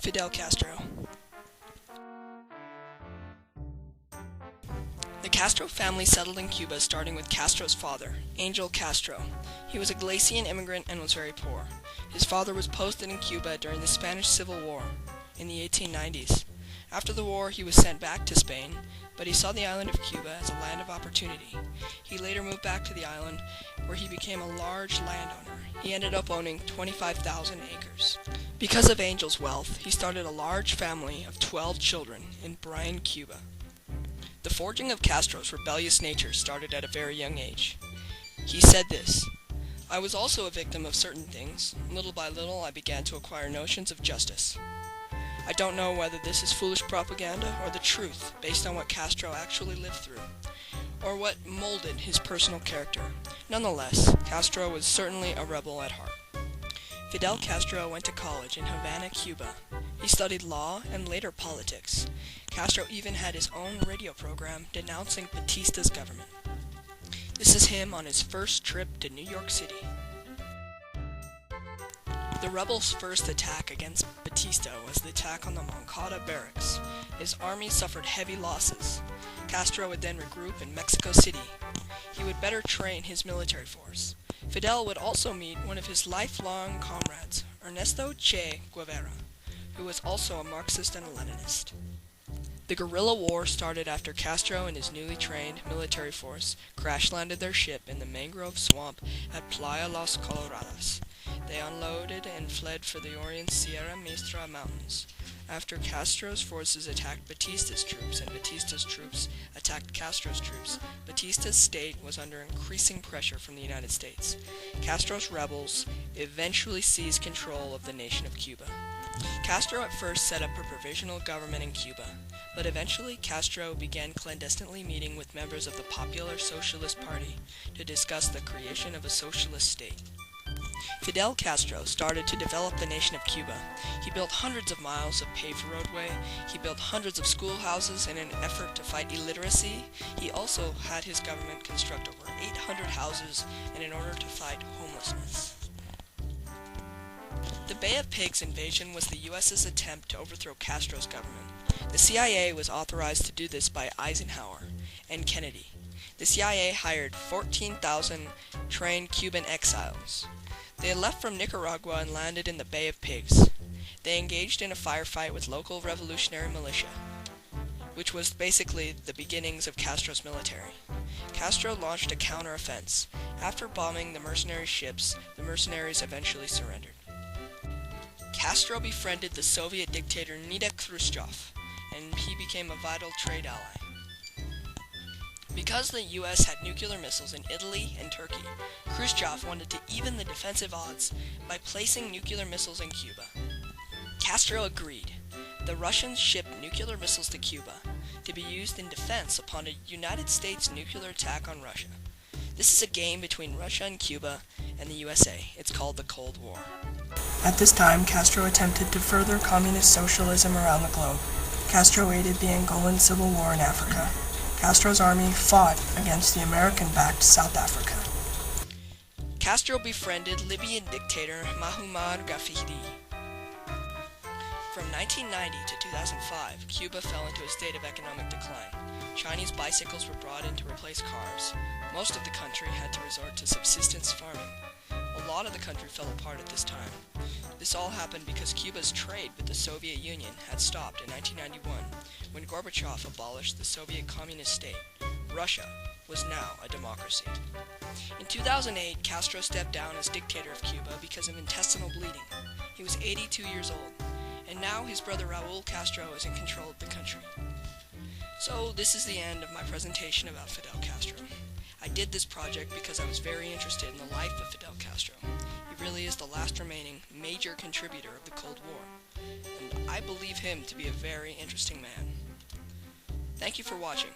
Fidel Castro. The Castro family settled in Cuba starting with Castro's father, Angel Castro. He was a Galician immigrant and was very poor. His father was posted in Cuba during the Spanish Civil War in the 1890s. After the war, he was sent back to Spain, but he saw the island of Cuba as a land of opportunity. He later moved back to the island, where he became a large landowner. He ended up owning 25,000 acres. Because of Angel's wealth, he started a large family of 12 children in Bryan, Cuba. The forging of Castro's rebellious nature started at a very young age. He said this: "I was also a victim of certain things. Little by little, I began to acquire notions of justice. I don't know whether this is foolish propaganda or the truth based on what Castro actually lived through, or what molded his personal character. Nonetheless, Castro was certainly a rebel at heart." Fidel Castro went to college in Havana, Cuba. He studied law and later politics. Castro even had his own radio program denouncing Batista's government. This is him on his first trip to New York City. The rebels' first attack against Batista was the attack on the Moncada barracks. His army suffered heavy losses. Castro would then regroup in Mexico City. He would better train his military force. Fidel would also meet one of his lifelong comrades, Ernesto Che Guevara, who was also a Marxist and a Leninist. The guerrilla war started after Castro and his newly trained military force crash-landed their ship in the mangrove swamp at Playa Las Coloradas. They unloaded and fled for the Orient Sierra Maestra Mountains. After Castro's forces attacked Batista's troops and Batista's troops attacked Castro's troops, Batista's state was under increasing pressure from the United States. Castro's rebels eventually seized control of the nation of Cuba. Castro at first set up a provisional government in Cuba, but eventually Castro began clandestinely meeting with members of the Popular Socialist Party to discuss the creation of a socialist state. Fidel Castro started to develop the nation of Cuba. He built hundreds of miles of paved roadway. He built hundreds of schoolhouses in an effort to fight illiteracy. He also had his government construct over 800 houses in order to fight homelessness. The Bay of Pigs invasion was the U.S.'s attempt to overthrow Castro's government. The CIA was authorized to do this by Eisenhower and Kennedy. The CIA hired 14,000 trained Cuban exiles. They left from Nicaragua and landed in the Bay of Pigs. They engaged in a firefight with local revolutionary militia, which was basically the beginnings of Castro's military. Castro launched a counteroffensive. After bombing the mercenary ships, the mercenaries eventually surrendered. Castro befriended the Soviet dictator Nikita Khrushchev, and he became a vital trade ally. Because the US had nuclear missiles in Italy and Turkey, Khrushchev wanted to even the defensive odds by placing nuclear missiles in Cuba. Castro agreed. The Russians shipped nuclear missiles to Cuba to be used in defense upon a United States nuclear attack on Russia. This is a game between Russia and Cuba and the USA. It's called the Cold War. At this time, Castro attempted to further communist socialism around the globe. Castro aided the Angolan Civil War in Africa. Castro's army fought against the American-backed South Africa. Castro befriended Libyan dictator Muammar Gaddafi. From 1990 to 2005, Cuba fell into a state of economic decline. Chinese bicycles were brought in to replace cars. Most of the country had to resort to subsistence farming. A lot of the country fell apart at this time. This all happened because Cuba's trade with the Soviet Union had stopped in 1991 when Gorbachev abolished the Soviet communist state. Russia was now a democracy. In 2008, Castro stepped down as dictator of Cuba because of intestinal bleeding. He was 82 years old, and now his brother Raul Castro is in control of the country. So this is the end of my presentation about Fidel Castro. I did this project because I was very interested in the life of Fidel Castro. He really is the last remaining major contributor of the Cold War, and I believe him to be a very interesting man. Thank you for watching.